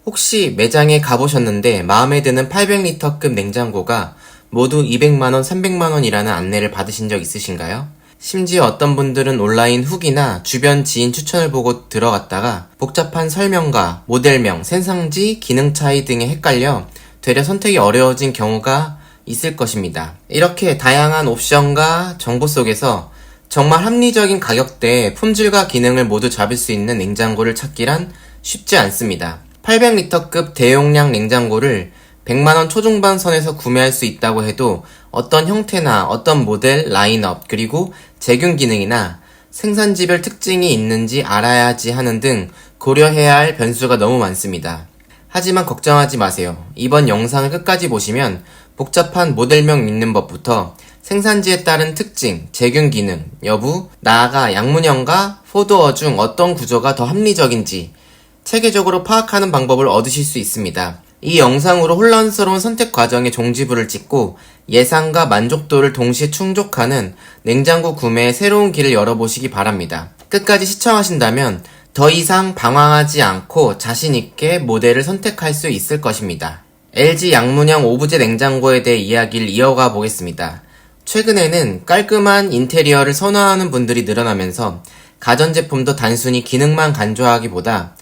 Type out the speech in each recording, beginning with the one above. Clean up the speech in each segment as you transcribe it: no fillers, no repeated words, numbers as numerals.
혹시 매장에 가보셨는데 마음에 드는 800리터급 냉장고가 모두 200만원, 300만원이라는 안내를 받으신 적 있으신가요? 심지어 어떤 분들은 온라인 후기나 주변 지인 추천을 보고 들어갔다가 복잡한 설명과 모델명, 생산지, 기능 차이 등에 헷갈려 되려 선택이 어려워진 경우가 있을 것입니다. 이렇게 다양한 옵션과 정보 속에서 정말 합리적인 가격대에 품질과 기능을 모두 잡을 수 있는 냉장고를 찾기란 쉽지 않습니다. 800리터급 대용량 냉장고를 100만원 초중반 선에서 구매할 수 있다고 해도 어떤 형태나 어떤 모델, 라인업, 그리고 제균 기능이나 생산지별 특징이 있는지 알아야지 하는 등 고려해야 할 변수가 너무 많습니다. 하지만 걱정하지 마세요. 이번 영상을 끝까지 보시면 복잡한 모델명 읽는 법부터 생산지에 따른 특징, 제균 기능, 여부, 나아가 양문형과 포도어 중 어떤 구조가 더 합리적인지 체계적으로 파악하는 방법을 얻으실 수 있습니다. 이 영상으로 혼란스러운 선택 과정의 종지부를 찍고 예상과 만족도를 동시에 충족하는 냉장고 구매의 새로운 길을 열어보시기 바랍니다. 끝까지 시청하신다면 더 이상 방황하지 않고 자신있게 모델을 선택할 수 있을 것입니다. LG 양문형 오브제 냉장고에 대해 이야기를 이어가 보겠습니다. 최근에는 깔끔한 인테리어를 선호하는 분들이 늘어나면서 가전제품도 단순히 기능만 강조하기보다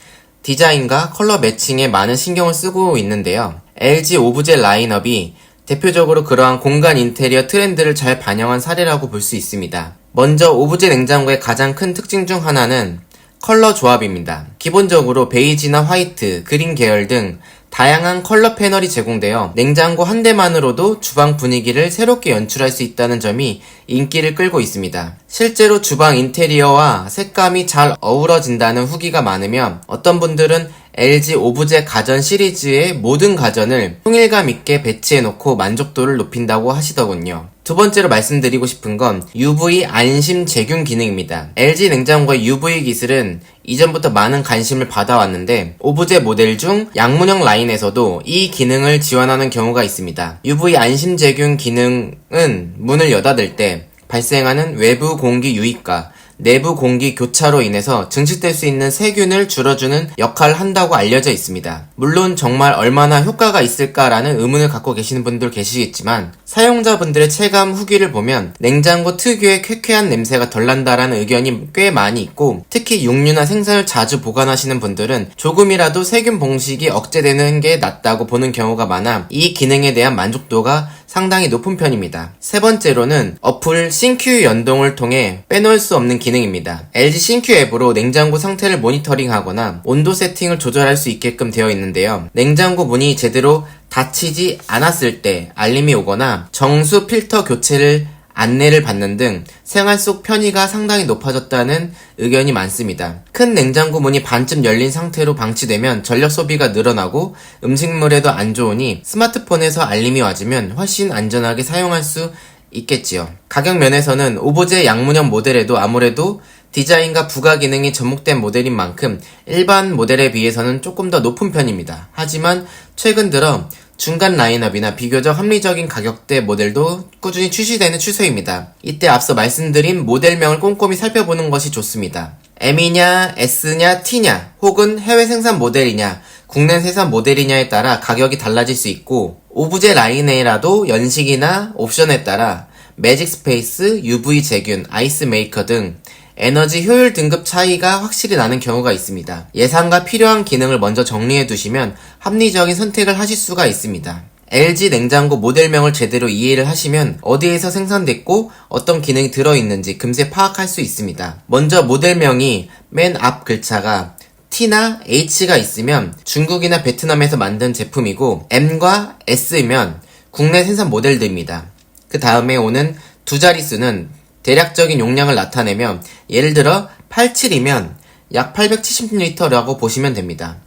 디자인과 컬러 매칭에 많은 신경을 쓰고 있는데요. LG 오브제 라인업이 대표적으로 그러한 공간 인테리어 트렌드를 잘 반영한 사례라고 볼 수 있습니다. 먼저 오브제 냉장고의 가장 큰 특징 중 하나는 컬러 조합입니다. 기본적으로 베이지나 화이트, 그린 계열 등 다양한 컬러 패널이 제공되어 냉장고 한 대만으로도 주방 분위기를 새롭게 연출할 수 있다는 점이 인기를 끌고 있습니다. 실제로 주방 인테리어와 색감이 잘 어우러진다는 후기가 많으며 어떤 분들은 LG 오브제 가전 시리즈의 모든 가전을 통일감 있게 배치해놓고 만족도를 높인다고 하시더군요. 두 번째로 말씀드리고 싶은 건 UV 안심 제균 기능입니다. LG 냉장고의 UV 기술은 이전부터 많은 관심을 받아왔는데 오브제 모델 중 양문형 라인에서도 이 기능을 지원하는 경우가 있습니다. UV 안심 제균 기능은 문을 여닫을 때 발생하는 외부 공기 유입과 내부 공기 교차로 인해서 증식될 수 있는 세균을 줄여주는 역할을 한다고 알려져 있습니다. 물론 정말 얼마나 효과가 있을까라는 의문을 갖고 계시는 분들 계시겠지만 사용자분들의 체감 후기를 보면 냉장고 특유의 쾌쾌한 냄새가 덜 난다라는 의견이 꽤 많이 있고 특히 육류나 생선을 자주 보관하시는 분들은 조금이라도 세균 봉식이 억제되는 게 낫다고 보는 경우가 많아 이 기능에 대한 만족도가 상당히 높은 편입니다. 세 번째로는 어플 싱큐 연동을 통해 빼놓을 수 없는 기능입니다. LG 싱큐 앱으로 냉장고 상태를 모니터링하거나 온도 세팅을 조절할 수 있게끔 되어 있는데요. 냉장고 문이 제대로 닫히지 않았을 때 알림이 오거나 정수 필터 교체를 안내를 받는 등 생활 속 편의가 상당히 높아졌다는 의견이 많습니다. 큰 냉장고 문이 반쯤 열린 상태로 방치되면 전력 소비가 늘어나고 음식물에도 안 좋으니 스마트폰에서 알림이 와주면 훨씬 안전하게 사용할 수 있겠지요. 가격 면에서는 오브제 양문형 모델에도 아무래도 디자인과 부가 기능이 접목된 모델인 만큼 일반 모델에 비해서는 조금 더 높은 편입니다. 하지만 최근 들어 중간 라인업이나 비교적 합리적인 가격대 모델도 꾸준히 출시되는 추세입니다. 이때 앞서 말씀드린 모델명을 꼼꼼히 살펴보는 것이 좋습니다. M이냐, S냐, T냐, 혹은 해외 생산 모델이냐, 국내 생산 모델이냐에 따라 가격이 달라질 수 있고 오브제 라인이라도 연식이나 옵션에 따라 매직 스페이스, UV 제균, 아이스 메이커 등 에너지 효율 등급 차이가 확실히 나는 경우가 있습니다. 예산과 필요한 기능을 먼저 정리해 두시면 합리적인 선택을 하실 수가 있습니다. LG 냉장고 모델명을 제대로 이해를 하시면 어디에서 생산됐고 어떤 기능이 들어있는지 금세 파악할 수 있습니다. 먼저 모델명이 맨 앞 글자가 T나 H가 있으면 중국이나 베트남에서 만든 제품이고 M과 S면 국내 생산 모델들입니다. 그 다음에 오는 두 자릿수는 대략적인 용량을 나타내며 예를 들어 87이면 약 870L라고 보시면 됩니다.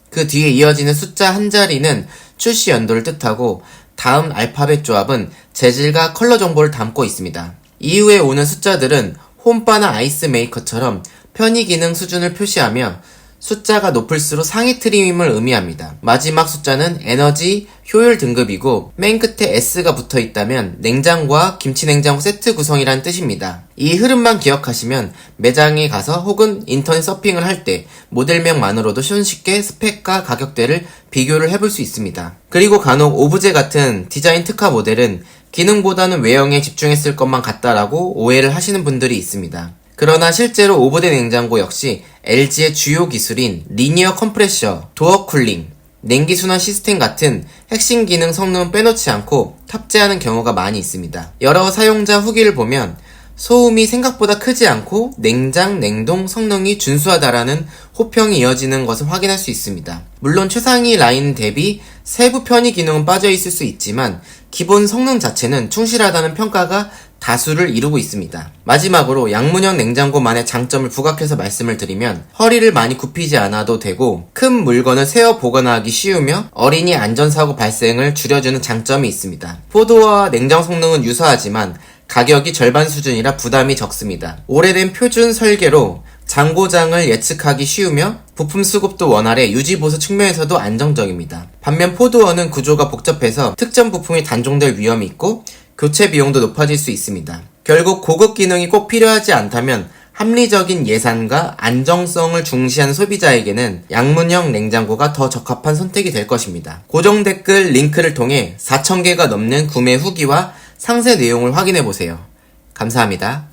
그 뒤에 이어지는 숫자 한 자리는 출시 연도를 뜻하고 다음 알파벳 조합은 재질과 컬러 정보를 담고 있습니다. 이후에 오는 숫자들은 홈바나 아이스 메이커처럼 편의 기능 수준을 표시하며 숫자가 높을수록 상위 트림임을 의미합니다. 마지막 숫자는 에너지 효율 등급이고 맨 끝에 S가 붙어 있다면 냉장고와 김치냉장고 세트 구성이란 뜻입니다. 이 흐름만 기억하시면 매장에 가서 혹은 인터넷 서핑을 할 때 모델명만으로도 손쉽게 스펙과 가격대를 비교를 해볼 수 있습니다. 그리고 간혹 오브제 같은 디자인 특화 모델은 기능보다는 외형에 집중했을 것만 같다라고 오해를 하시는 분들이 있습니다. 그러나 실제로 오브제 냉장고 역시 LG의 주요 기술인 리니어 컴프레셔, 도어 쿨링, 냉기 순환 시스템 같은 핵심 기능 성능은 빼놓지 않고 탑재하는 경우가 많이 있습니다. 여러 사용자 후기를 보면 소음이 생각보다 크지 않고 냉장, 냉동 성능이 준수하다라는 호평이 이어지는 것을 확인할 수 있습니다. 물론 최상위 라인 대비 세부 편의 기능은 빠져 있을 수 있지만 기본 성능 자체는 충실하다는 평가가 다수를 이루고 있습니다. 마지막으로 양문형 냉장고만의 장점을 부각해서 말씀을 드리면 허리를 많이 굽히지 않아도 되고 큰 물건을 세어 보관하기 쉬우며 어린이 안전사고 발생을 줄여주는 장점이 있습니다. 포도와 냉장 성능은 유사하지만 가격이 절반 수준이라 부담이 적습니다. 오래된 표준 설계로 장고장을 예측하기 쉬우며 부품 수급도 원활해 유지보수 측면에서도 안정적입니다. 반면 포도어는 구조가 복잡해서 특정 부품이 단종될 위험이 있고 교체 비용도 높아질 수 있습니다. 결국 고급 기능이 꼭 필요하지 않다면 합리적인 예산과 안정성을 중시하는 소비자에게는 양문형 냉장고가 더 적합한 선택이 될 것입니다. 고정 댓글 링크를 통해 4,000개가 넘는 구매 후기와 상세 내용을 확인해보세요. 감사합니다.